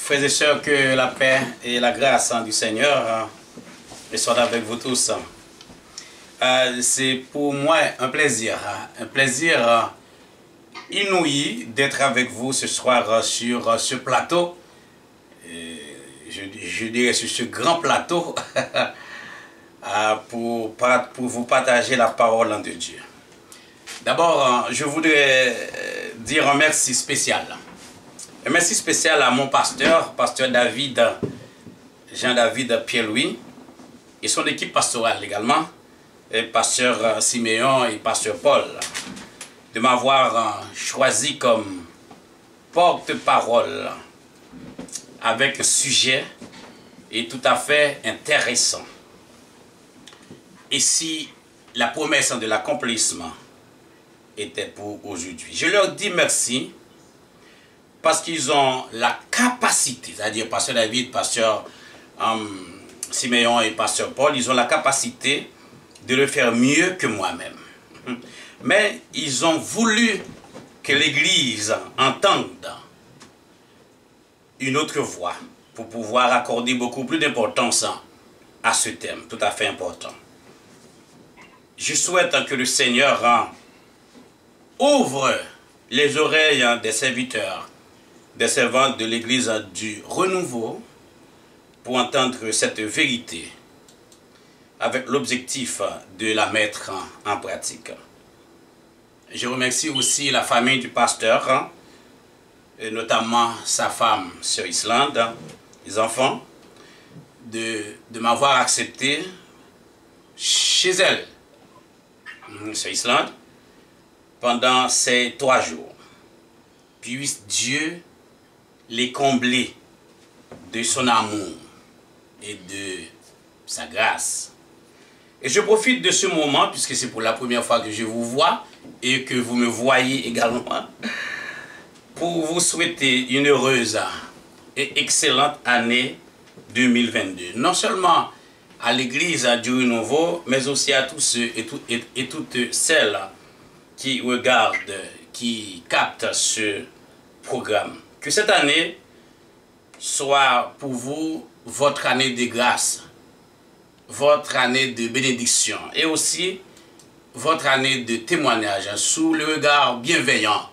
Frères et sœurs, que la paix et la grâce du Seigneur soient avec vous tous. C'est pour moi un plaisir inouï d'être avec vous ce soir sur ce plateau, je dirais sur ce grand plateau, pour vous partager la parole de Dieu. D'abord, je voudrais dire un merci spécial. Un merci spécial à mon pasteur David, Jean-David Pierre-Louis, et son équipe pastorale également, et pasteur Siméon et pasteur Paul, de m'avoir choisi comme porte-parole avec un sujet et tout à fait intéressant. Et si la promesse de l'accomplissement était pour aujourd'hui, je leur dis merci parce qu'ils ont la capacité, c'est-à-dire pasteur David, pasteur Siméon et pasteur Paul, ils ont la capacité de le faire mieux que moi-même. Mais ils ont voulu que l'Église entende une autre voix pour pouvoir accorder beaucoup plus d'importance à ce thème, tout à fait important. Je souhaite que le Seigneur ouvre les oreilles des serviteurs, des servantes de l'Église du renouveau pour entendre cette vérité avec l'objectif de la mettre en pratique. Je remercie aussi la famille du pasteur, et notamment sa femme, Sœur Islande, les enfants, de m'avoir accepté chez elle, Sœur Islande, pendant ces 3 jours. Puisse Dieu les combler de son amour et de sa grâce. Et je profite de ce moment, puisque c'est pour la première fois que je vous vois et que vous me voyez également, pour vous souhaiter une heureuse et excellente année 2022. Non seulement à l'Église du Renouveau, mais aussi à tous ceux et toutes celles qui regardent, qui captent ce programme. Que cette année soit pour vous votre année de grâce, votre année de bénédiction et aussi votre année de témoignage sous le regard bienveillant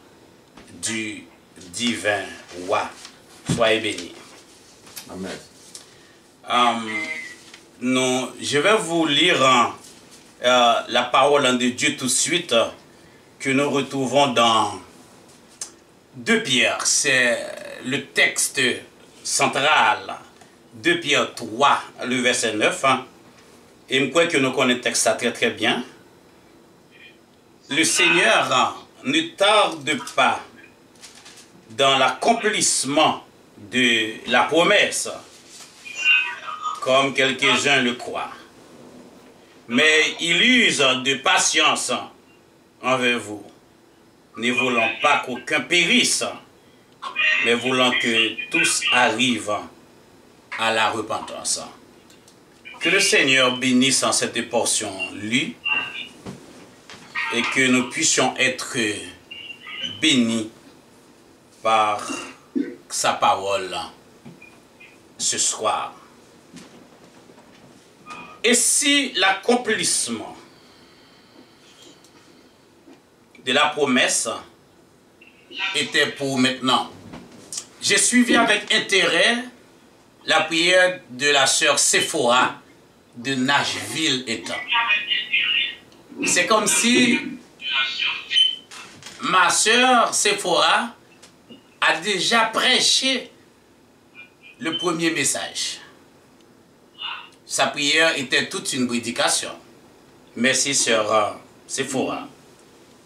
du divin roi. Soyez bénis. Amen. Je vais vous lire la parole de Dieu tout de suite que nous retrouvons dans 2 Pierre. C'est le texte central, 2 Pierre 3, le verset 9. Et je crois que nous connaissons le texte très très bien. Le Seigneur ne tarde pas dans l'accomplissement de la promesse, comme quelques-uns le croient. Mais il use de patience envers vous, ne voulant pas qu'aucun périsse, mais voulant que tous arrivent à la repentance. Que le Seigneur bénisse en cette portion lue et que nous puissions être bénis par sa parole ce soir. Et si l'accomplissement de la promesse était pour maintenant? J'ai suivi avec intérêt la prière de la sœur Sephora de Nashville étant. C'est comme si ma sœur Sephora a déjà prêché le premier message. Sa prière était toute une prédication. Merci sœur Sephora.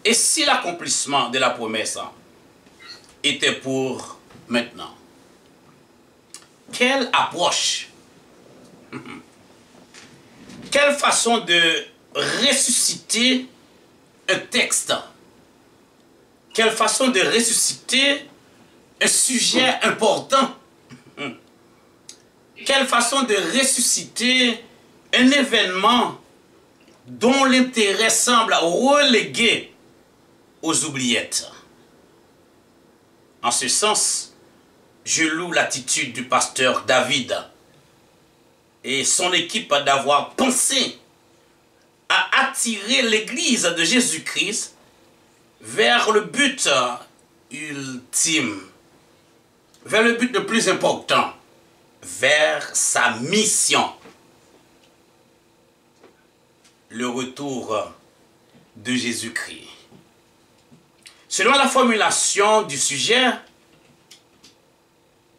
Et si l'accomplissement de la promesse était pour maintenant? Quelle approche? Quelle façon de ressusciter un texte? Quelle façon de ressusciter un sujet important? Quelle façon de ressusciter un événement dont l'intérêt semble relégué aux oubliettes? En ce sens, je loue l'attitude du pasteur David et son équipe d'avoir pensé à attirer l'Église de Jésus-Christ vers le but ultime, vers le but le plus important, vers sa mission. Le retour de Jésus-Christ. Selon la formulation du sujet,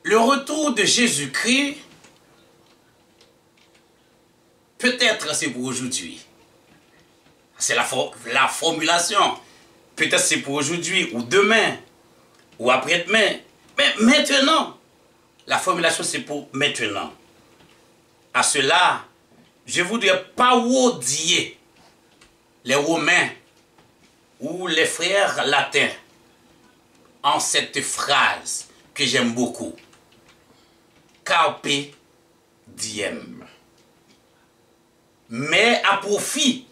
le retour de Jésus-Christ, peut-être c'est pour aujourd'hui. C'est la formulation. Peut-être c'est pour aujourd'hui, ou demain, ou après-demain. Mais maintenant, la formulation c'est pour maintenant. À cela, je ne voudrais pas odier les Romains ou les frères latins en cette phrase que j'aime beaucoup. Carpe diem. Mais à profit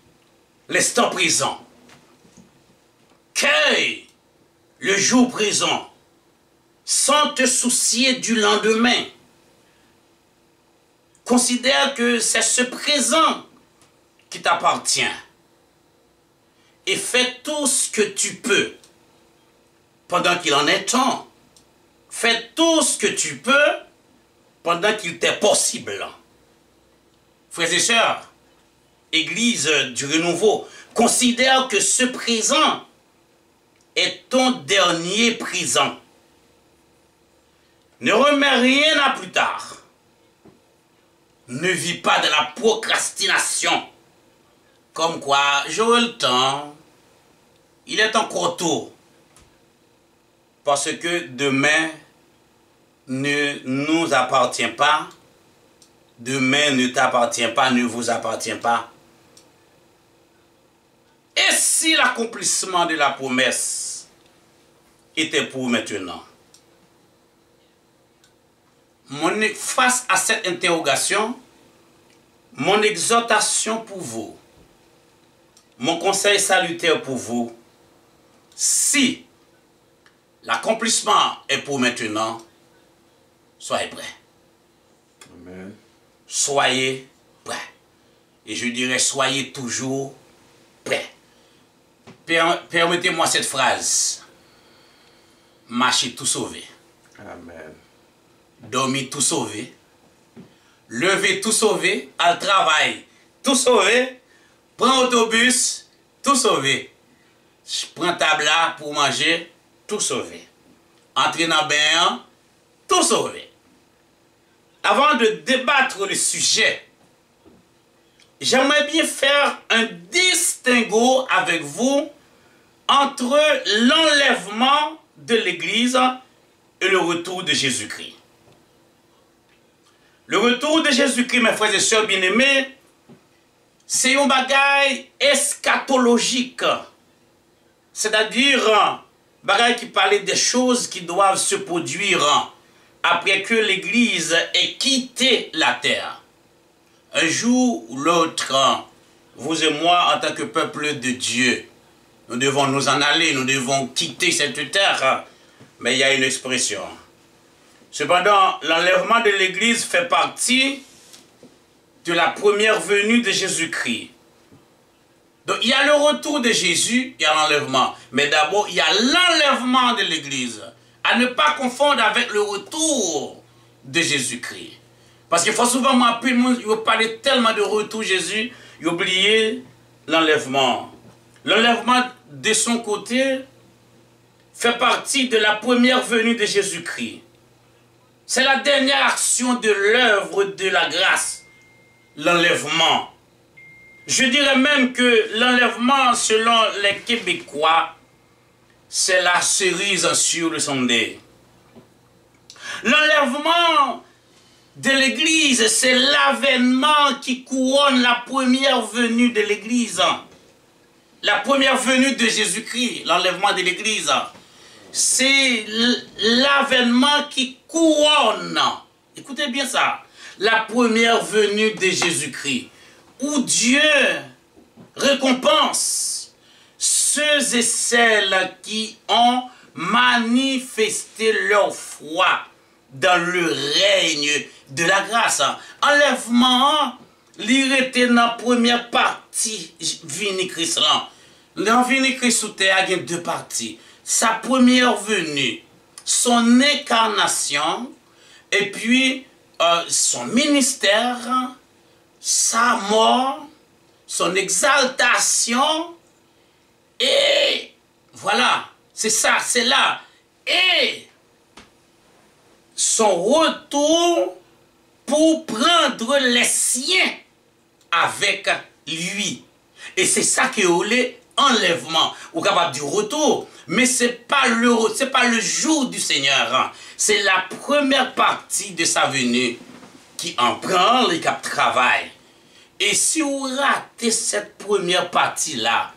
l'instant présent. Cueille le jour présent sans te soucier du lendemain. Considère que c'est ce présent qui t'appartient. Et fais tout ce que tu peux pendant qu'il en est temps. Fais tout ce que tu peux pendant qu'il t'est possible. Frères et sœurs, Église du Renouveau, considère que ce présent est ton dernier présent. Ne remets rien à plus tard. Ne vis pas de la procrastination. Comme quoi, j'aurai le temps. Il est encore tôt. Parce que demain ne nous appartient pas. Demain ne t'appartient pas, ne vous appartient pas. Et si l'accomplissement de la promesse était pour maintenant? Face à cette interrogation, mon exhortation pour vous, mon conseil salutaire pour vous, si l'accomplissement est pour maintenant, soyez prêts. Amen. Soyez prêts. Et je dirais, soyez toujours prêts. Permettez-moi cette phrase. Marchez tout sauvé. Amen. Dormir tout sauvé. Lever tout sauvé. Al travail tout sauvé. Prends autobus tout sauvé. Prends table pour manger tout sauvé. Entrer dans le bain tout sauvé. Avant de débattre le sujet, j'aimerais bien faire un distinguo avec vous entre l'enlèvement de l'Église et le retour de Jésus-Christ. Le retour de Jésus-Christ, mes frères et sœurs bien-aimés, c'est un bagage eschatologique. C'est-à-dire, un bagage qui parlait des choses qui doivent se produire après que l'Église ait quitté la terre. Un jour ou l'autre, vous et moi, en tant que peuple de Dieu, nous devons nous en aller, nous devons quitter cette terre. Mais il y a une expression. Cependant, l'enlèvement de l'Église fait partie de la première venue de Jésus-Christ. Donc, il y a le retour de Jésus, il y a l'enlèvement. Mais d'abord, il y a l'enlèvement de l'Église. À ne pas confondre avec le retour de Jésus-Christ. Parce qu'il faut souvent m'appeler, il parler tellement de retour de Jésus, il oublie l'enlèvement. L'enlèvement, de son côté, fait partie de la première venue de Jésus-Christ. C'est la dernière action de l'œuvre de la grâce, l'enlèvement. Je dirais même que l'enlèvement, selon les Québécois, c'est la cerise sur le sundae. L'enlèvement de l'Église, c'est l'avènement qui couronne la première venue de l'Église. La première venue de Jésus-Christ, l'enlèvement de l'Église. C'est l'avènement qui couronne, écoutez bien ça, la première venue de Jésus-Christ, où Dieu récompense ceux et celles qui ont manifesté leur foi dans le règne de la grâce. Enlèvement, l'irrité dans la première partie, vini Christ là. Dans vini Christ sous terre, il y a deux parties. Sa première venue, son incarnation, et puis son ministère, sa mort, son exaltation, et voilà, c'est ça, c'est là. Et son retour pour prendre les siens avec lui. Et c'est ça qui est l'enlèvement, ou capable du retour. Mais ce n'est pas le jour du Seigneur. Hein. C'est la première partie de sa venue qui en prend et qui travaille. Et si vous ratez cette première partie-là,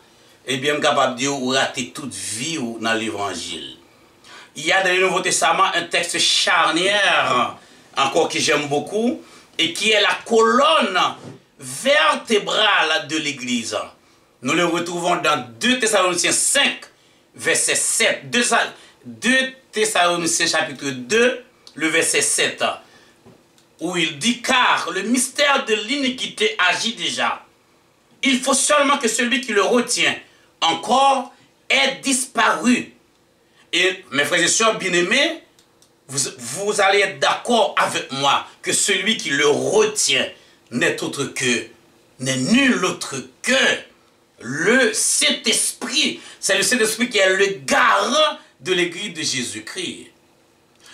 eh bien, je suis capable de dire que vous ratez toute vie dans l'évangile. Il y a dans le Nouveau Testament un texte charnière, encore que j'aime beaucoup, et qui est la colonne vertébrale de l'Église. Nous le retrouvons dans 2 Thessaloniciens 5, verset 7. 2 Thessaloniciens chapitre 2, le verset 7, où il dit, car le mystère de l'iniquité agit déjà. Il faut seulement que celui qui le retient encore ait disparu. Et mes frères et sœurs bien-aimés, vous allez être d'accord avec moi que celui qui le retient n'est nul autre que le Saint-Esprit. C'est le Saint-Esprit qui est le garant de l'Église de Jésus-Christ.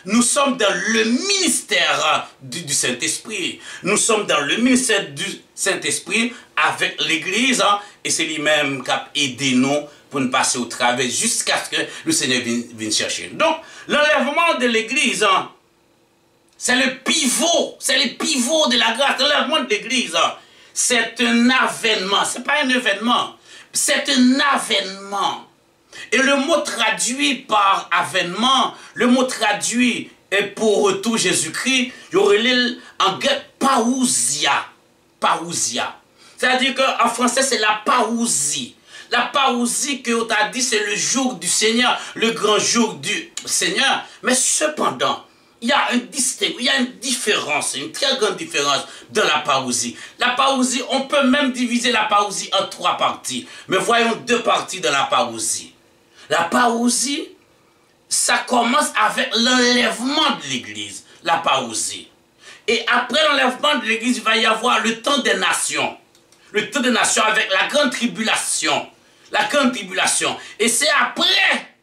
Nous sommes dans le ministère du Saint-Esprit. Nous sommes dans le ministère du Saint-Esprit avec l'Église, hein, et c'est lui-même qui a aidé nous pour nous passer au travers jusqu'à ce que le Seigneur vienne chercher. Donc, l'enlèvement de l'Église, hein, c'est le pivot de la grâce. L'enlèvement de l'Église, hein, c'est un avènement. Ce n'est pas un événement, c'est un avènement. Et le mot traduit par avènement, le mot traduit pour retour Jésus-Christ, il y aurait en grec parousia. Parousia. C'est-à-dire qu'en français, c'est la parousie. La parousie que on t'a dit, c'est le jour du Seigneur, le grand jour du Seigneur. Mais cependant, il y a une différence, une très grande différence dans la parousie. La parousie, on peut même diviser la parousie en 3 parties. Mais voyons 2 parties dans la parousie. La parousie, ça commence avec l'enlèvement de l'Église, la parousie. Et après l'enlèvement de l'Église, il va y avoir le temps des nations. Le temps des nations avec la grande tribulation. La grande tribulation. Et c'est après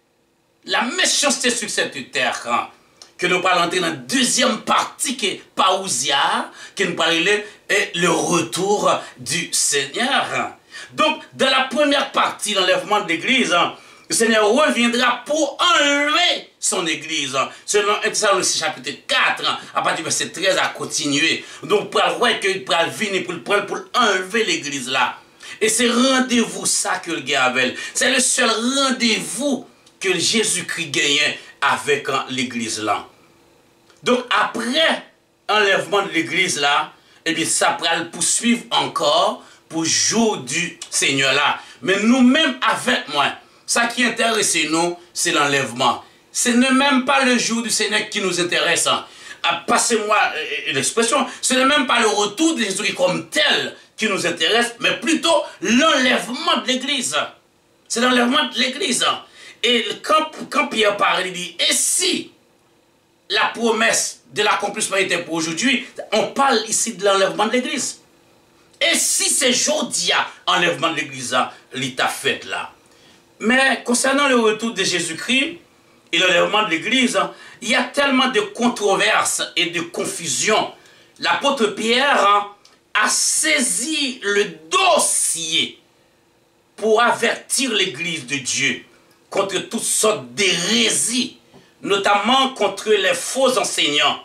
la méchanceté sur cette terre, hein, que nous parlons dans la deuxième partie qui est parousia, qui nous parle le retour du Seigneur. Donc, dans la première partie, l'enlèvement de l'Église, hein, le Seigneur reviendra pour enlever son Église. Selon 1 Thessaloniciens chapitre 4, à partir du verset 13 à continuer. Donc, pour venir pour enlever l'Église là. Et c'est rendez-vous ça que le gars avait. C'est le seul rendez-vous que Jésus-Christ gagnait avec l'Église là. Donc, après enlèvement de l'Église là, eh bien, ça va le poursuivre encore pour le jour du Seigneur là. Mais nous-mêmes avec moi, ça qui intéresse nous, c'est l'enlèvement. Ce n'est même pas le jour du Seigneur qui nous intéresse. Passez-moi l'expression, ce n'est même pas le retour de Jésus comme tel qui nous intéresse, mais plutôt l'enlèvement de l'Église. C'est l'enlèvement de l'Église. Et quand Pierre parle, il dit, et si la promesse de l'accomplissement était pour aujourd'hui, on parle ici de l'enlèvement de l'Église. Et si c'est aujourd'hui, enlèvement de l'Église, l'état fait là. Mais concernant le retour de Jésus-Christ et l'enlèvement de l'Église, il y a tellement de controverses et de confusion. L'apôtre Pierre a saisi le dossier pour avertir l'Église de Dieu contre toutes sortes d'hérésies, notamment contre les faux enseignants,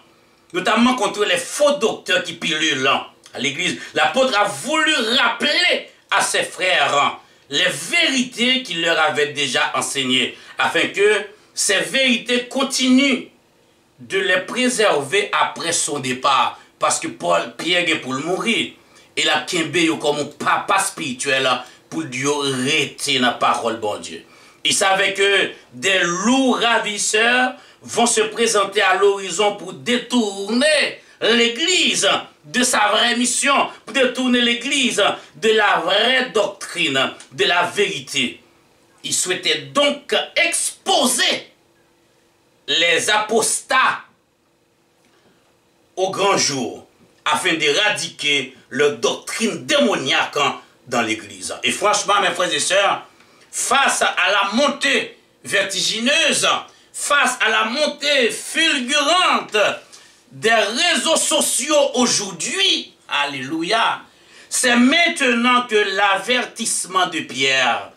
notamment contre les faux docteurs qui pilulent à l'Église. L'apôtre a voulu rappeler à ses frères les vérités qu'il leur avait déjà enseignées, afin que ces vérités continuent de les préserver après son départ. Parce que Pierre est pour le mourir. Et la Kimbe comme un papa spirituel pour Dieu rester dans la parole bon Dieu. Il savait que des loups ravisseurs vont se présenter à l'horizon pour détourner l'Église de sa vraie mission, pour détourner l'Église de la vraie doctrine, de la vérité. Il souhaitait donc exposer les apostats au grand jour afin d'éradiquer leur doctrine démoniaque dans l'Église. Et franchement, mes frères et sœurs, face à la montée vertigineuse, face à la montée fulgurante des réseaux sociaux aujourd'hui, alléluia, c'est maintenant que l'avertissement de Pierre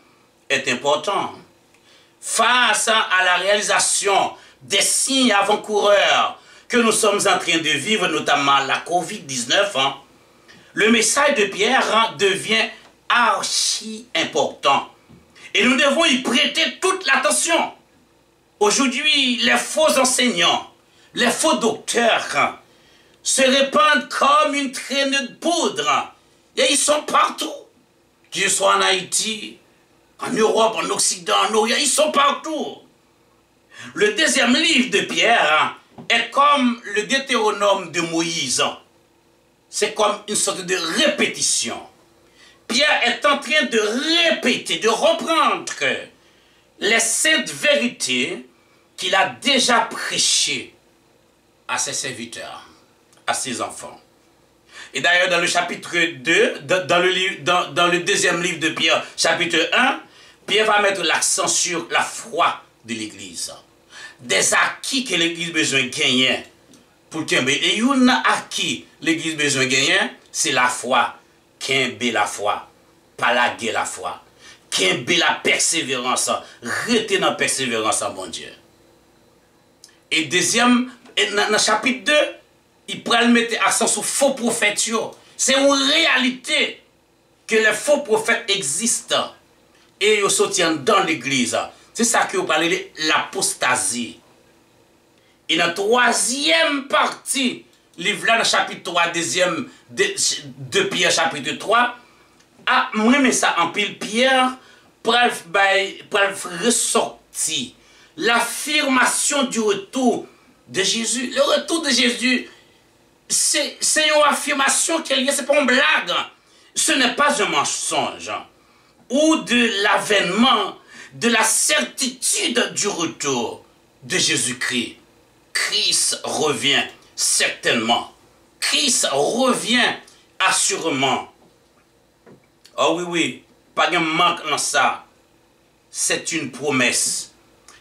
est important. Face à la réalisation des signes avant-coureurs que nous sommes en train de vivre, notamment la COVID-19, le message de Pierre devient archi important. Et nous devons y prêter toute l'attention. Aujourd'hui, les faux enseignants, les faux docteurs se répandent comme une traînée de poudre. Et ils sont partout. Que ce soit en Haïti, en Europe, en Occident, en Orient, ils sont partout. Le deuxième livre de Pierre est comme le Deutéronome de Moïse. C'est comme une sorte de répétition. Pierre est en train de répéter, de reprendre les saintes vérités qu'il a déjà prêchées à ses serviteurs, à ses enfants. Et d'ailleurs, dans le chapitre 2, dans le deuxième livre de Pierre, chapitre 1, Pierre va mettre l'accent sur la foi de l'Église. Des acquis que l'Église a besoin de gagner pour Kembe. Et une acquis l'Église a besoin de gagner, c'est la foi. Kembe la foi, pas la guerre la foi. Kembe la persévérance, rester dans la persévérance, mon Dieu. Et deuxième, dans le chapitre 2, il pourrait mettre accent sur faux prophètes. C'est une réalité que les faux prophètes existent et ils se tiennent dans l'église. C'est ça que vous parlez de l'apostasie. Et dans la troisième partie, livre là, dans le chapitre 3, deuxième de Pierre, chapitre 3, à moi, ça en pile, Pierre, pour ressortir l'affirmation du retour de Jésus. Le retour de Jésus, c'est une affirmation qui est liée, ce n'est pas une blague. Ce n'est pas un mensonge. Ou de l'avènement, de la certitude du retour de Jésus-Christ. Christ revient certainement. Christ revient assurément. Oh oui, oui, pas de manque dans ça. C'est une promesse.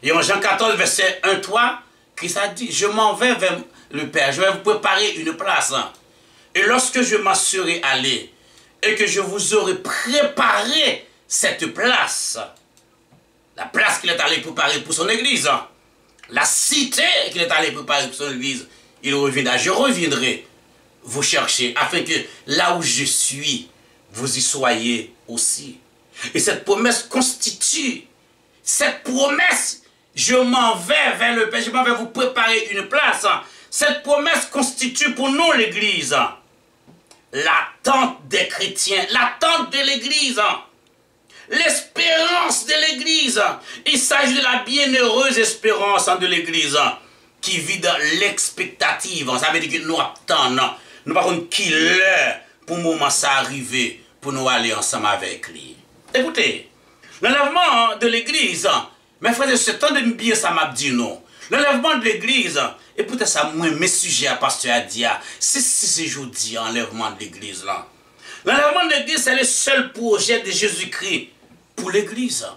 Et en Jean 14, verset 1-3, Christ a dit, je m'en vais vers le Père, je vais vous préparer une place. Et lorsque je m'en serai allé, et que je vous aurai préparé cette place, la place qu'il est allé préparer pour son église, la cité qu'il est allé préparer pour son église, il reviendra. Je reviendrai vous chercher, afin que là où je suis, vous y soyez aussi. Et cette promesse constitue, cette promesse, je m'en vais vers le Père, je m'en vais vous préparer une place. Cette promesse constitue pour nous l'église l'attente des chrétiens, l'attente de l'église, l'espérance de l'église. Il s'agit de la bienheureuse espérance de l'église qui vit dans l'expectative. Ça veut dire que nous attendons, nous ne savons pas qui l'heure pour le moment ça arriver, pour nous aller ensemble avec lui. Écoutez, l'enlèvement de l'église, mes frères et sœurs, tant de bien ça m'a dit non. L'enlèvement de l'église, et peut-être ça, moi, mes sujets à pasteur a dit, c'est jeudi, l'enlèvement de l'église là. L'enlèvement de l'église, c'est le seul projet de Jésus-Christ pour l'église.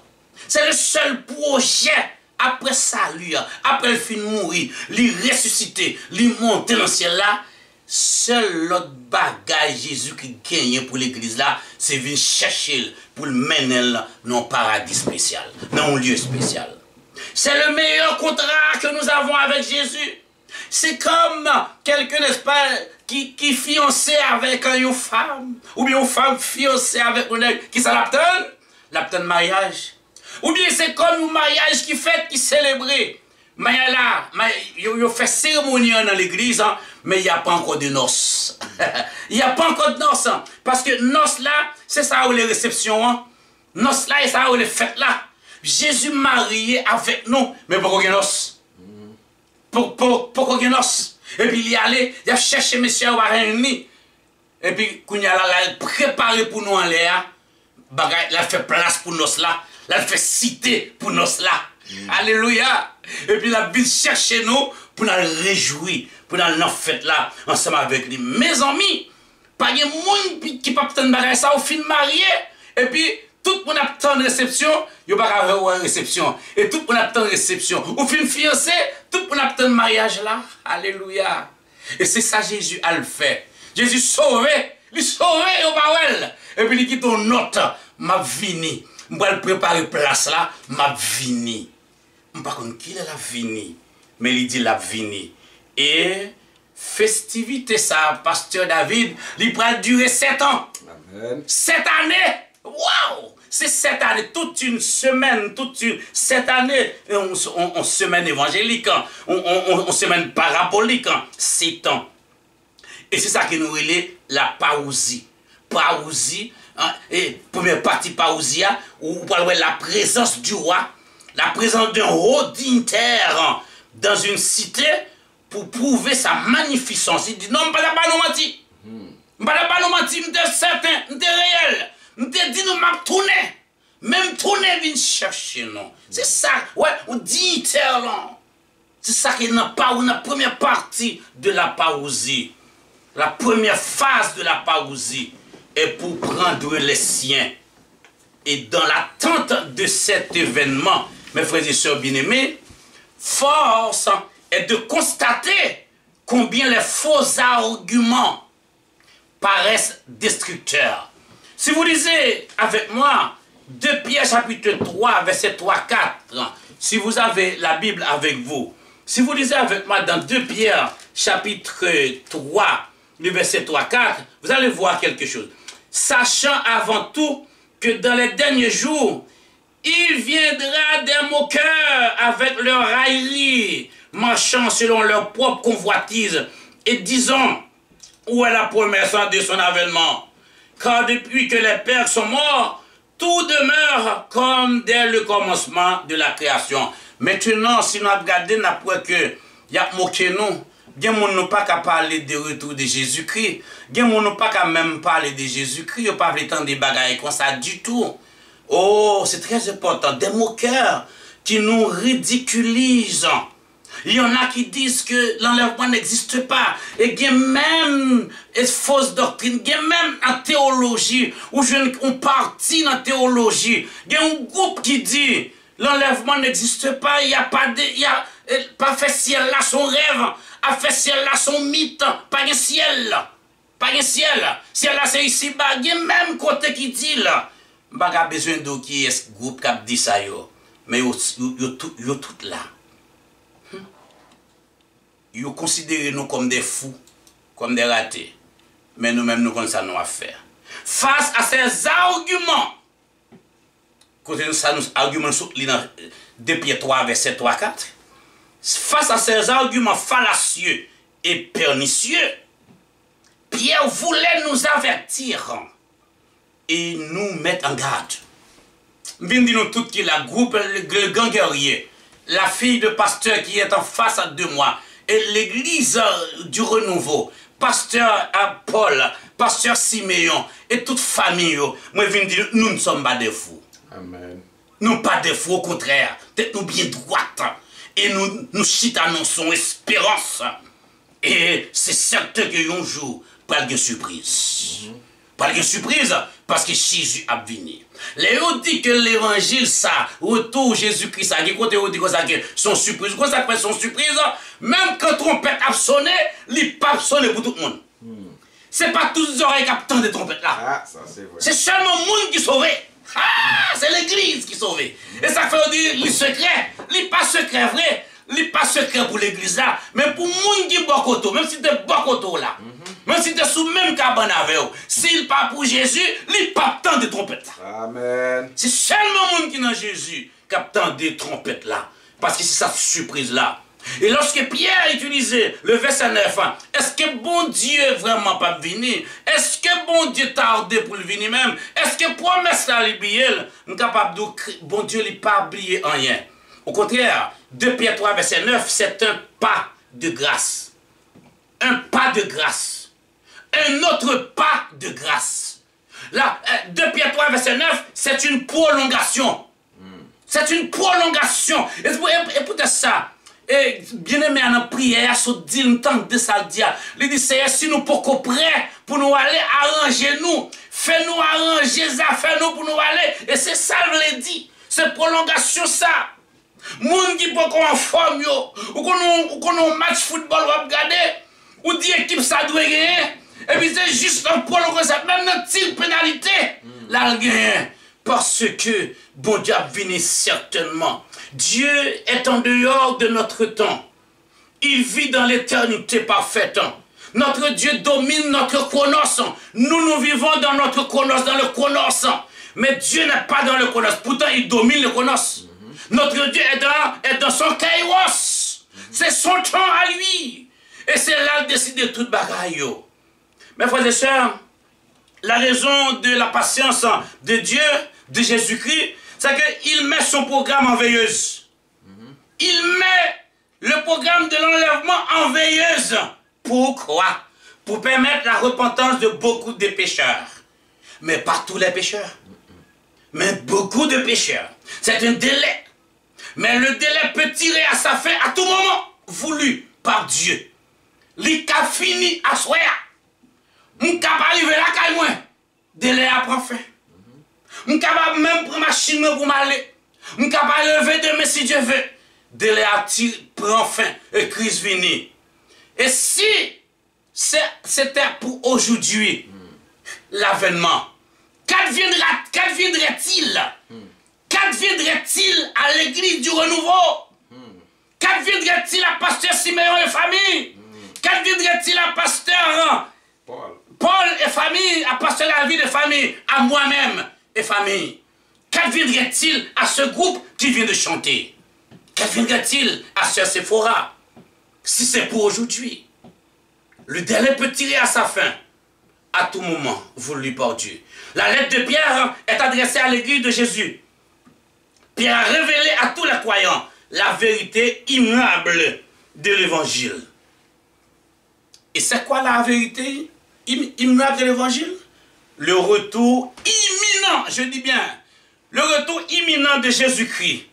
C'est le seul projet après salut, après le fin de mourir, lui ressusciter, lui monter dans le ciel là. Seul l'autre bagage Jésus qui gagne pour l'église là, c'est venir chercher pour le mener dans un paradis spécial, dans un lieu spécial. C'est le meilleur contrat que nous avons avec Jésus. C'est comme quelqu'un, n'est-ce pas, qui fiancé avec une femme, ou bien une femme fiancée avec un homme, qui ça l'aptenne mariage. Ou bien c'est comme un mariage qui fête, qui célébré. Mais là, il fait cérémonie dans l'église, mais il n'y a pas encore de noces. Il n'y a pas encore de noces. Parce que noces là, c'est ça où les réceptions. Noces là, et ça où les fêtes là. Jésus marié avec nous, mais pas de noces. pour qu'on ait noce. Et puis il y allait, il a cherché monsieur à réunir. Et puis, quand il a préparé pour nous en l'air, il a fait place pour nous là, il a fait cité pour nous là. Alléluia. Et puis, il a vite chercher nous pour nous réjouir, pour nous faire là, ensemble avec lui. Mes amis, pas de monde qui peut attendre ça au fin de marié. Et puis, tout le monde attend une réception, il n'y a pas de réception. Et tout le monde attend une réception. Au fin de fiancé, tout le monde attend un mariage là. Alléluia. Et c'est ça Jésus a le fait. Jésus sauvé, il sauvé au Bawel. Et puis il dit ton note, m'a vini. Je vais préparer place là, m'a vini. Je ne sais pas qui est la vini, mais il dit la vini. Et festivité ça, pasteur David, il va durer 7 ans. Amen. 7 années. Waouh! C'est 7 années, toute une semaine, cette année, on semaine évangélique, on semaine parabolique, 7 ans. Et c'est ça qui nous relève la parousie. Parousie, hein, et première partie parousie, où on parle de la présence du roi, la présence d'un haut dignitaire hein, dans une cité pour prouver sa magnificence. Il dit non, je ne vais pas nous mentir. Je ne vais pas nous mentir, je suis certain, je suis réel. Je te dis, nous m'avons tourné. Même tourner, vient chercher, non. C'est ça, ouais, on dit, là. C'est ça qui n'a pas, la première partie de la parousie. La première phase de la parousie est pour prendre les siens. Et dans l'attente de cet événement, mes frères et sœurs bien-aimés, force est de constater combien les faux arguments paraissent destructeurs. Si vous lisez avec moi 2 Pierre chapitre 3, verset 3-4, si vous avez la Bible avec vous, si vous lisez avec moi dans 2 Pierre chapitre 3, le verset 3-4, vous allez voir quelque chose. Sachant avant tout que dans les derniers jours, il viendra des moqueurs avec leur raillerie, marchant selon leur propre convoitise, et disant, où est la promesse de son avènement? Car depuis que les pères sont morts, tout demeure comme dès le commencement de la création. Maintenant, si nous regardons, nous avons que il y a moqué nous. Il y a pas qu'à parler de retour de Jésus-Christ. Il y a pas qu'à même parler de Jésus-Christ. Il n'y a pas le temps de bagailles comme ça du tout. Oh, c'est très important. Des moqueurs qui nous ridiculisent. Il y en a qui disent que l'enlèvement n'existe pas. Et il y a même une fausse doctrine. Il y a même en théologie, où on partit dans la théologie. Il y a un groupe qui dit l'enlèvement n'existe pas. Il n'y a pas de. Il y a pas fait ciel là son rêve. A fait ciel là son mythe. Pas un ciel. Pas un ciel. Ciel là c'est ici bas. Il y a même côté qui dit là. Je n'ai pas besoin de qui est ce groupe qui dit ça. Mais ils sont tous là. Ils considèrent nous comme des fous, comme des ratés. Mais nous-mêmes, nous avons ça à faire. Face à ces arguments, arguments dans 2 Pierre 3, verset 3-4, face à ces arguments fallacieux et pernicieux, Pierre voulait nous avertir et nous mettre en garde. Bien dit nous tous qui la groupe, le grand guerrier, la fille de pasteur qui est en face de moi, et l'église du renouveau, pasteur Paul, pasteur Siméon, et toute famille, moi je dire, nous ne sommes pas des fous. Amen. Nous pas des fous, au contraire, nous bien droites. Et nous annonçons espérance. Et c'est certain que un jour, pas de surprise. Pas de surprise, parce que Jésus a venu. Les gens disent que l'évangile, ça, retour Jésus-Christ, ça, qui côté dit que son surprise, quoi ça fait son surprise, même quand trompette a sonné, il pas sonné pour tout le monde. C'est pas tous les oreilles qui attendent des trompettes là. Ah, ça c'est vrai. C'est seulement le monde qui est sauvé. Ah, c'est l'église qui est sauvée. Et ça fait dire le secret, il pas secret vrai, il pas secret pour l'église là, mais pour le monde qui est bokoto, même si tu es bokoto là. Même si tu es sous même cabane avec eux, s'il pas pour Jésus, il pas tant de trompettes. Amen. C'est seulement le monde qui est dans Jésus qui a tant de trompettes là. Parce que c'est sa surprise là. Et lorsque Pierre utilisait le verset 9, est-ce que bon Dieu vraiment pas venir? Est-ce que bon Dieu tardé pour le venir même? Est-ce que promesse là l'oublier? Nous capable de bon Dieu n'a pas oublié rien. Au contraire, 2 Pierre 3 verset 9, c'est un pas de grâce. Un pas de grâce. Un autre pas de grâce. Là, 2 Pierre 3, verset 9, c'est une prolongation. C'est une prolongation. Et pour ça, bien aimé en prière, so dit le temps de ça dire. Il dit Seigneur, si nous pour prêts pour nous aller arranger nous, fais-nous arranger ça, fais-nous pour nous aller. Et c'est ça le dit. C'est prolongation ça. Moun qui peut qu'on forme yo, ou qu'on match football ou regarder, ou dit équipe ça doit gagner. Et puis c'est juste un prolongation, même notre tir pénalité, là le gagne. Parce que bon Dieu a venu certainement. Dieu est en dehors de notre temps. Il vit dans l'éternité parfaite. Notre Dieu domine notre chronos. Nous vivons dans notre chronos, dans le chronos. Mais Dieu n'est pas dans le chronos. Pourtant, il domine le chronos. Notre Dieu est dans son kairos. C'est son temps à lui. Et c'est là qu'il décide de toute bagaille. Mes frères et sœurs, la raison de la patience de Dieu, de Jésus-Christ, c'est qu'il met son programme en veilleuse. Il met le programme de l'enlèvement en veilleuse. Pourquoi? Pour permettre la repentance de beaucoup de pécheurs. Mais pas tous les pécheurs. Mais beaucoup de pécheurs. C'est un délai. Mais le délai peut tirer à sa fin à tout moment, voulu par Dieu. Il a fini à soi. On peut arriver là, quand même. Délai à prendre fin. On peut même prendre ma machine pour m'aller. On peut lever demain si Dieu veut. Délai à prend fin et crise finie. Et si c'était pour aujourd'hui, l'avènement, qu'adviendrait-il? Qu'adviendrait-il à l'église du renouveau? Qu'adviendrait-il à pasteur Siméon et famille? Qu'adviendrait-il à pasteur Paul et famille, à pasteur David et famille, à moi-même et famille? Qu'adviendrait-il à ce groupe qui vient de chanter? Qu'adviendrait-il à Sœur Sephora? Si c'est pour aujourd'hui, le délai peut tirer à sa fin à tout moment, voulu par Dieu. La lettre de Pierre est adressée à l'église de Jésus. Pierre a révélé à tous les croyants la vérité immuable de l'évangile. Et c'est quoi la vérité immuable de l'évangile? Le retour imminent, je dis bien, le retour imminent de Jésus-Christ.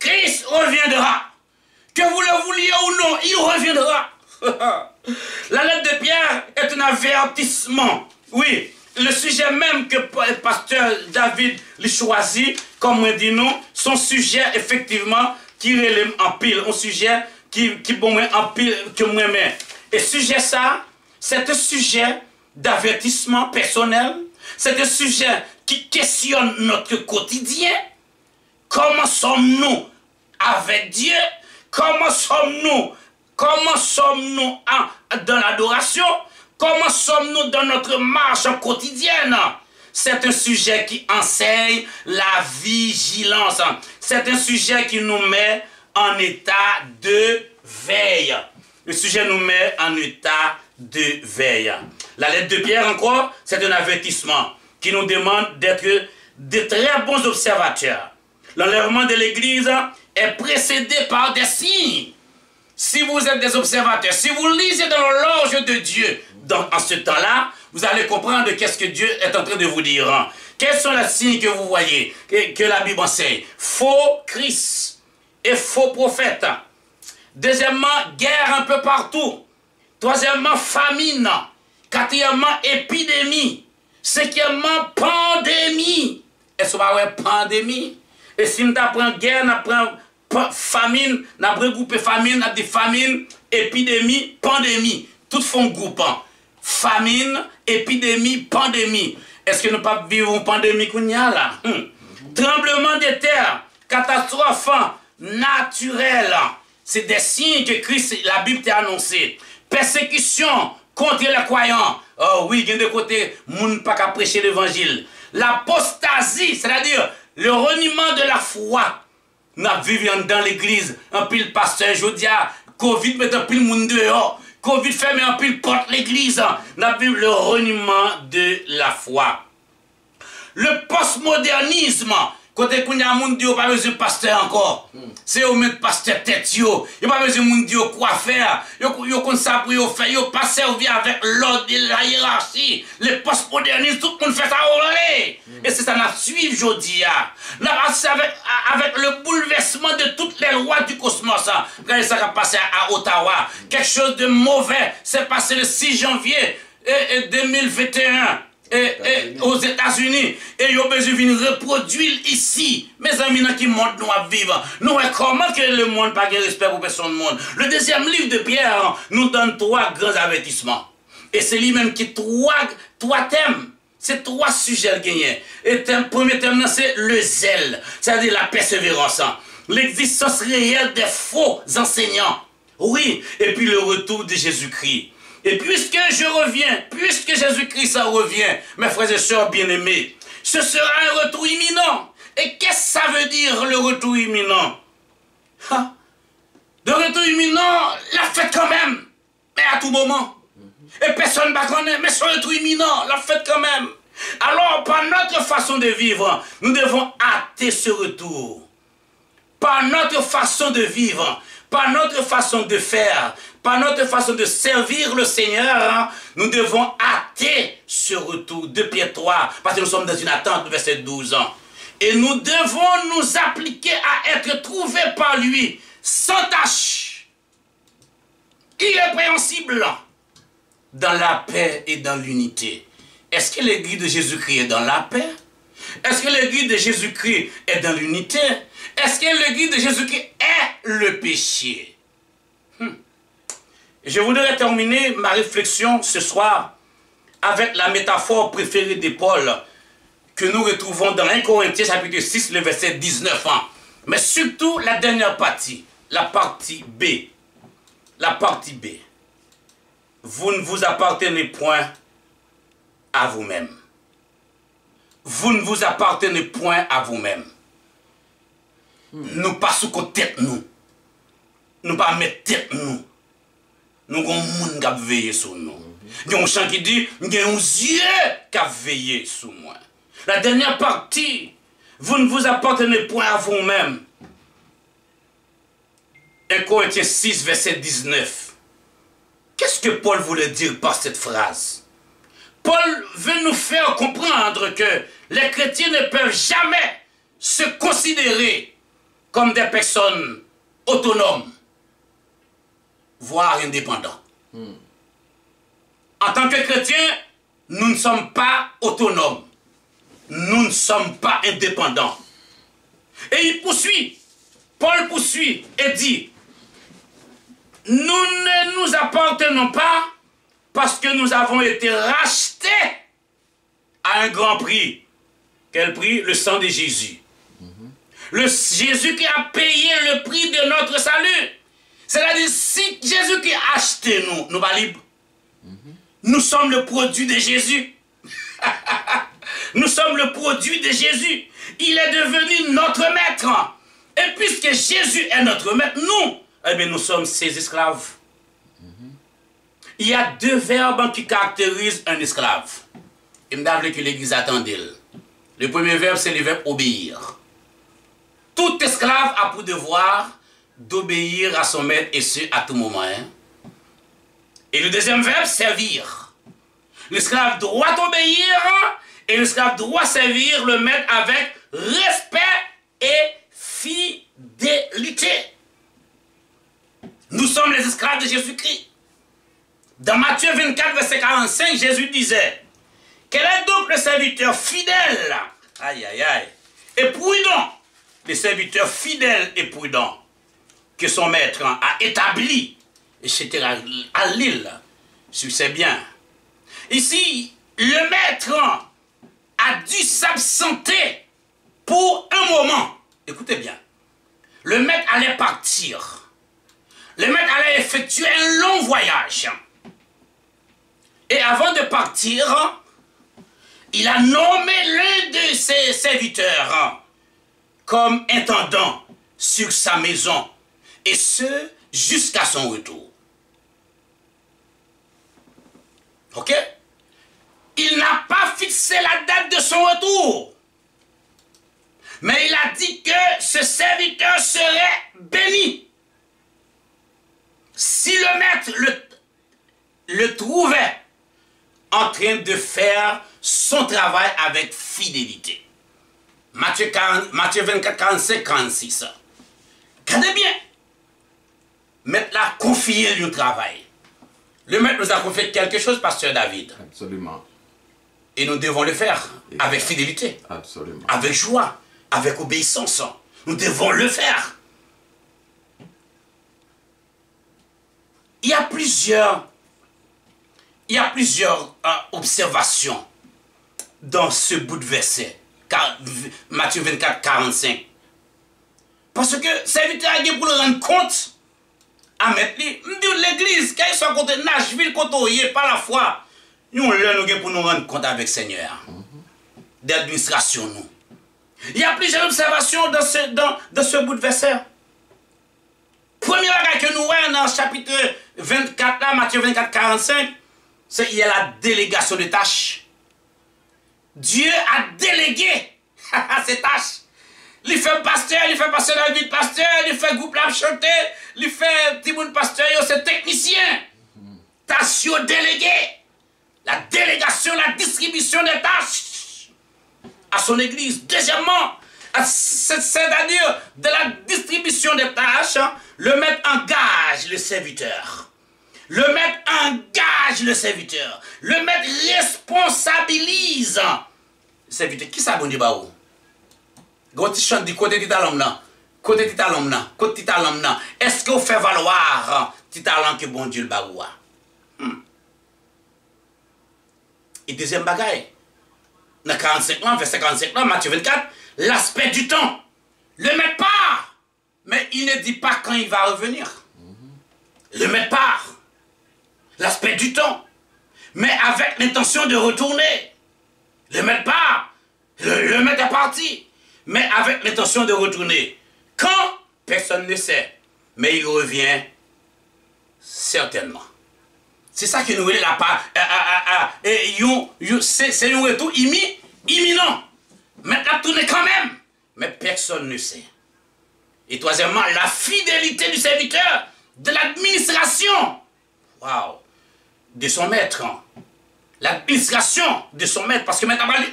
Christ reviendra. Que vous le vouliez ou non, il reviendra. La lettre de Pierre est un avertissement. Oui, le sujet même que le pasteur David lui choisit, comme on dit non, son sujet effectivement qui relève en pile, un sujet qui bon en pile que moi même. Et sujet ça, c'est un sujet d'avertissement personnel, c'est un sujet qui questionne notre quotidien. Comment sommes-nous avec Dieu? Comment sommes-nous dans l'adoration? Comment sommes-nous dans notre marche quotidienne? C'est un sujet qui enseigne la vigilance. C'est un sujet qui nous met en état de veille. Le sujet nous met en état de veille. La lettre de Pierre encore, c'est un avertissement qui nous demande d'être de très bons observateurs. L'enlèvement de l'Église est précédé par des signes. Si vous êtes des observateurs, si vous lisez dans l'orge de Dieu, en ce temps-là, vous allez comprendre qu'est-ce que Dieu est en train de vous dire. Quels sont les signes que vous voyez, que la Bible enseigne? Faux Christ et faux prophètes. Deuxièmement, guerre un peu partout. Troisièmement, famine. Quatrièmement, épidémie. Cinquièmement, pandémie. Est-ce que vous avez pandémie? Et si nous apprenons guerre, nous apprenons famine, nous avons regroupé famine, nous avons dit famine, épidémie, pandémie. Toutes font groupant. Famine, épidémie, pandémie. Est-ce que nous ne pas vivre une pandémie qu'on y a là? Tremblement de terre, catastrophe naturelle. C'est des signes que Christ, la Bible t'a annoncé. Persécution contre les croyants. Oh oui, il y a de côté, moun pas qu'à prêcher l'évangile. L'apostasie, c'est-à-dire le reniement de la foi. Nous vivons dans l'église, un pile pasteur, je dis, Covid met un pile monde dehors. Covid ferme un pile porte l'église. Nous vivons le reniement de la foi. Le postmodernisme Côté qu'on y a moun di yo pas besoin de pasteur encore. C'est au même pasteur tête yo. Yo pas besoin moun di yo quoi faire. Yo kon ça pour yo faire, yo pas servir avec l'ordre de la hiérarchie. Les postmodernistes tout le monde fait ça olé. Et c'est ça n'a suivre jodi a. N'a passé avec le bouleversement de toutes les lois du cosmos. Regardez ça qui a passé à Ottawa. Quelque chose de mauvais s'est passé le 6 janvier 2021. Aux États-Unis, et ils ont besoin de venir reproduire ici. Mes amis, dans qui monde nous à vivre. Nous, comment que le monde n'a pas de respect pour personne du monde. Le deuxième livre de Pierre nous donne 3 grands avertissements. Et c'est lui-même qui trois thèmes. C'est 3 sujets gagnés. Et le premier thème, c'est le zèle, c'est-à-dire la persévérance. L'existence réelle des faux enseignants. Oui, et puis le retour de Jésus-Christ. Et puisque je reviens, puisque Jésus-Christ revient, mes frères et sœurs bien-aimés, ce sera un retour imminent. Et qu'est-ce que ça veut dire, le retour imminent? Le retour imminent, la fête quand même, mais à tout moment. Et personne ne va connaître, mais son retour imminent, la fête quand même. Alors, par notre façon de vivre, nous devons hâter ce retour. Par notre façon de vivre, par notre façon de faire, par notre façon de servir le Seigneur, nous devons hâter ce retour. 2 Pierre 3, parce que nous sommes dans une attente, verset 12 ans. Et nous devons nous appliquer à être trouvés par lui, sans tache, irrépréhensible, dans la paix et dans l'unité. Est-ce que l'église de Jésus-Christ est dans la paix? Est-ce que l'église de Jésus-Christ est dans l'unité? Est-ce que l'église de Jésus-Christ est le péché? Je voudrais terminer ma réflexion ce soir avec la métaphore préférée de Paul que nous retrouvons dans 1 Corinthiens chapitre 6, le verset 19. Mais surtout la dernière partie, la partie B. La partie B. Vous ne vous appartenez point à vous-même. Vous ne vous appartenez point à vous-même. Nous pas sous tête nous. Nous pas mettre tête nous. Nous avons un monde qui a veillé sur nous. Il y a un chant qui dit, il y a un yeux qui a veillé sur moi. La dernière partie, vous ne vous appartenez point à vous-même. 1 Corinthiens 6, verset 19. Qu'est-ce que Paul voulait dire par cette phrase? Paul veut nous faire comprendre que les chrétiens ne peuvent jamais se considérer comme des personnes autonomes, voire indépendants. En tant que chrétiens, nous ne sommes pas autonomes. Nous ne sommes pas indépendants. Et il poursuit, Paul poursuit et dit, nous ne nous appartenons pas parce que nous avons été rachetés à un grand prix. Quel prix? Le sang de Jésus. Le Jésus qui a payé le prix de notre salut. C'est-à-dire, si Jésus qui a acheté nous, nous pas libres. Nous sommes le produit de Jésus. Nous sommes le produit de Jésus. Il est devenu notre maître. Et puisque Jésus est notre maître, nous, eh bien, nous sommes ses esclaves. Il y a 2 verbes qui caractérisent un esclave. Et me que l'Église attendait. Le premier verbe, c'est le verbe obéir. Tout esclave a pour devoir d'obéir à son maître et ce à tout moment. Et le deuxième verbe, servir. L'esclave doit obéir et l'esclave doit servir le maître avec respect et fidélité. Nous sommes les esclaves de Jésus-Christ. Dans Matthieu 24, verset 45, Jésus disait, quel est donc le serviteur fidèle, aïe aïe aïe, et prudent, le serviteur fidèle et prudent que son maître a établi, etc., à l'île, sur ses biens. Ici, le maître a dû s'absenter pour un moment. Écoutez bien. Le maître allait partir. Le maître allait effectuer un long voyage. Et avant de partir, il a nommé l'un de ses serviteurs comme intendant sur sa maison. Et ce, jusqu'à son retour. Ok? Il n'a pas fixé la date de son retour. Mais il a dit que ce serviteur serait béni. Si le maître le trouvait en train de faire son travail avec fidélité. Matthieu 24, 45, 46. Regardez bien. Maître l'a confié le travail. Le maître nous a confié quelque chose, pasteur David. Absolument. Et nous devons le faire avec fidélité. Absolument. Avec joie, avec obéissance. Nous devons le faire. Il y a plusieurs observations dans ce bout de verset. Matthieu 24, 45. Parce que serviteur a dit pour le rendre compte à mettre l'église, qu'elle soit côté Nashville, côté par la foi, nous avons pour nous rendre compte avec le Seigneur. D'administration, nous. Il y a plusieurs observations dans ce bout de verset. Première chose que nous voyons dans le chapitre 24, là, Matthieu 24, 45, c'est qu'il y a la délégation de tâches. Dieu a délégué ces tâches. Il fait pasteur David pasteur, il fait groupe la chanter, il fait Timoun pasteur, c'est technicien. Tâches déléguées. La délégation, la distribution des tâches à son église. Deuxièmement, c'est-à-dire de la distribution des tâches, le maître engage le serviteur. Le maître engage le serviteur. Le maître responsabilise le serviteur. Qui ça, bon Dieu, bah où? Quand tu chantes du côté de ta l'homme, côté de ta l'homme, côté de ta l'homme, est-ce que vous faites valoir tes talents que bon Dieu le bah où? Et deuxième bagaille, dans 45 ans, verset 45 ans, Matthieu 24, l'aspect du temps. Le maître part, mais il ne dit pas quand il va revenir. Le maître part. L'aspect du temps, mais avec l'intention de retourner. Le maître part. Le maître est parti, mais avec l'intention de retourner. Quand? Personne ne sait. Mais il revient certainement. C'est ça qui nous est la part. C'est un retour imminent. Maintenant, tourner quand même. Mais personne ne sait. Et troisièmement, la fidélité du serviteur, de l'administration. Waouh! De son maître. L'administration de son maître. Parce que maintenant, on va dire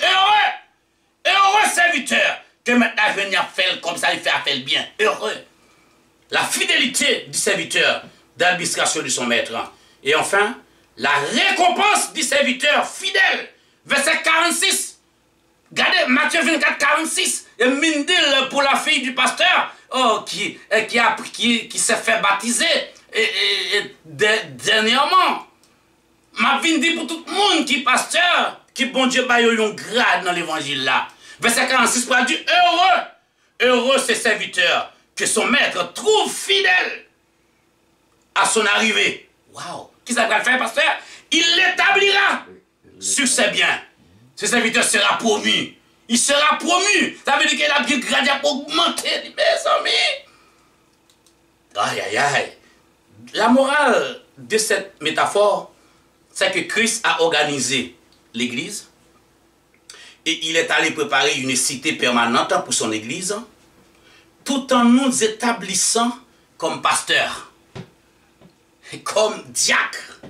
heureux serviteur. Que maintenant, il vient faire comme ça, il fait affaire bien. Heureux. La fidélité du serviteur, de l'administration de son maître. Et enfin, la récompense du serviteur fidèle. Verset 46. Regardez, Matthieu 24, 46. Et Mindil pour la fille du pasteur qui s'est fait baptiser dernièrement. Ma vie dit pour tout le monde qui est pasteur, qui bon Dieu a un grade dans l'évangile là. Verset 46 pour dire heureux ce serviteur que son maître trouve fidèle à son arrivée. Waouh! Qui ça va faire, pasteur? Il l'établira sur ses biens. Ce serviteur sera promu. Il sera promu. Ça veut dire qu'il a bien gradé pour augmenter, mes amis. Aïe, aïe, aïe. La morale de cette métaphore, c'est que Christ a organisé l'église et il est allé préparer une cité permanente pour son église tout en nous établissant comme pasteurs, comme diacres,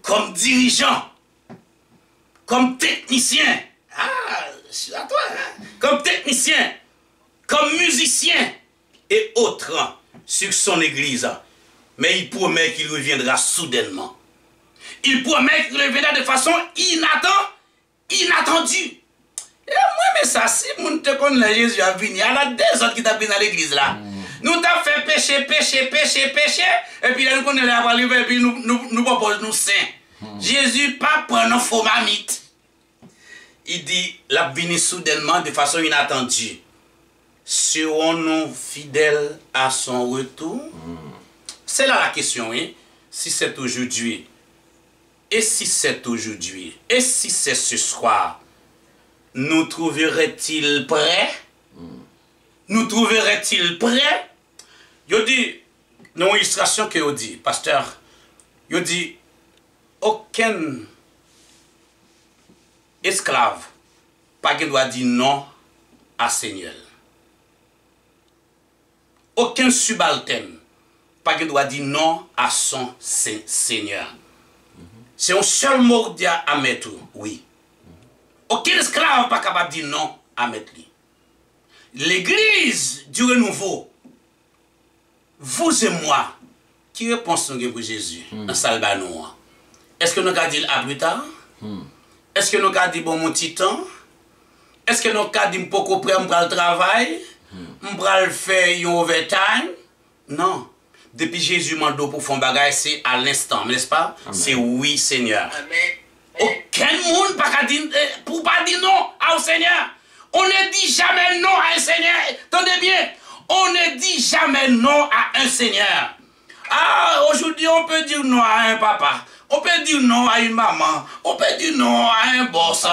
comme dirigeants, comme techniciens. Ah, je suis à toi, hein? Comme techniciens, comme musiciens et autres sur son église. Mais il promet qu'il reviendra soudainement. Il promet qu'il reviendra de façon inattendue. Et moi, mais ça, si vous te connaissez Jésus à venir, il y en a des autres qui t'ont pris dans l'église là. Nous t'avons fait pécher. Et puis là, nous connaissons la parole et puis nous proposons nous saints. Jésus, pas prendre nos faux mamites. Il dit, la venir soudainement de façon inattendue. Serons-nous fidèles à son retour? C'est là la question, hein? Si c'est aujourd'hui, et si c'est aujourd'hui, et si c'est ce soir, nous trouverait-il prêts? Nous trouverait-il prêts? Je dis, dans l'illustration que je dis, pasteur, je dis, aucun esclave, pas qu'il doit dire non à Seigneur. Aucun subalterne pas qui doit dire non à son Seigneur. C'est un seul mot qui dit à mettre oui. Aucun esclave pas capable de dire non à mettre lui. L'église du renouveau, vous et moi, qui répondons pour Jésus dans Salbano? Est-ce que nous avons dit à plus tard? Est-ce que nous avons dit bon mon petit temps? Est-ce que nous avons dit beaucoup près pour le travail? On va faire un overtime? Non. Depuis Jésus m'a dit pour faire un bagage, c'est à l'instant, n'est-ce pas? C'est oui, Seigneur. Amen. Aucun monde pas dire pour pas dire non au Seigneur. On ne dit jamais non à un Seigneur. Attendez bien. On ne dit jamais non à un Seigneur. Ah, aujourd'hui, on peut dire non à un papa. On peut dire non à une maman. On peut dire non à un boss.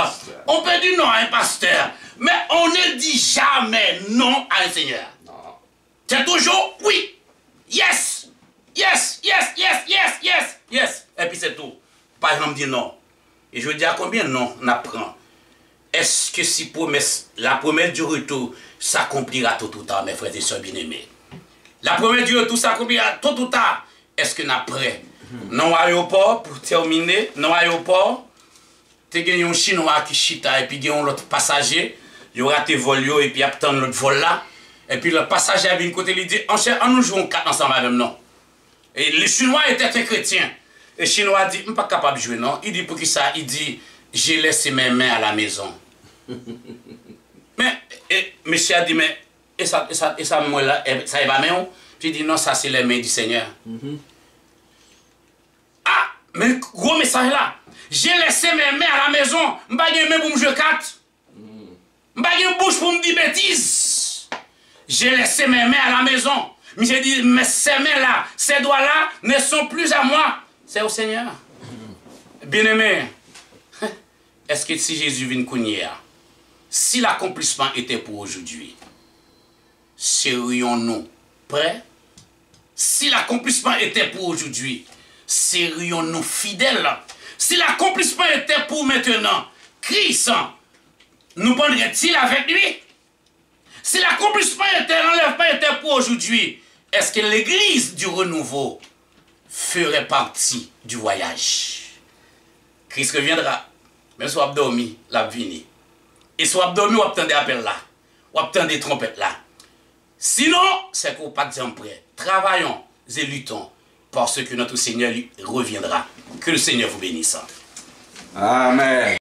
On peut dire non à un pasteur. Mais on ne dit jamais non à un Seigneur. C'est toujours oui. Yes. Yes, yes, yes, yes, yes, yes. Et puis c'est tout. Par exemple, dire non. Et je veux dire combien non on apprend. Est-ce que si la promesse du retour s'accomplira tôt ou tard, mes frères et sœurs bien-aimés? La promesse du retour s'accomplira tôt ou tard. Est-ce que nous sommes prêts? Dans l'aéroport, pour terminer, dans l'aéroport, tu as un Chinois qui chita et puis il y a un autre passager, il aura tes vols et puis il attend l'autre vol là. Et puis le passager a une côté, il dit, on nous jouons quatre ensemble avec non. Et les Chinois étaient chrétiens. Et le Chinois dit, je ne suis pas capable de jouer, non. Il dit, pour qui ça? Il dit, j'ai laissé mes mains à la maison. Mais, monsieur a dit, mais, et ça moi là, ça est ma main? J'ai dit, non, ça c'est les mains du Seigneur. Ah, mais gros message là. J'ai laissé mes mains à la maison. Je n'ai pas de main pour me jouer quatre. Je n'ai pas de bouche pour me dire bêtises. J'ai laissé mes mains à la maison. Mais j'ai dit, mais ces mains-là, ces doigts-là ne sont plus à moi. C'est au Seigneur. Bien-aimé, est-ce que si Jésus vient courir, si l'accomplissement était pour aujourd'hui, serions-nous prêts? Si l'accomplissement était pour aujourd'hui, serions-nous fidèles? Si l'accomplissement était pour maintenant, Christ nous prendrait-il avec lui? Si l'accomplissement était pour aujourd'hui, est-ce que l'église du renouveau ferait partie du voyage? Christ reviendra, mais soit dormi, l'a vini. Et soit dormi, ou attend des appels là, ou attend des trompettes là. Sinon, c'est qu'on pas de prêt. Travaillons et luttons parce que notre Seigneur reviendra. Que le Seigneur vous bénisse. Amen.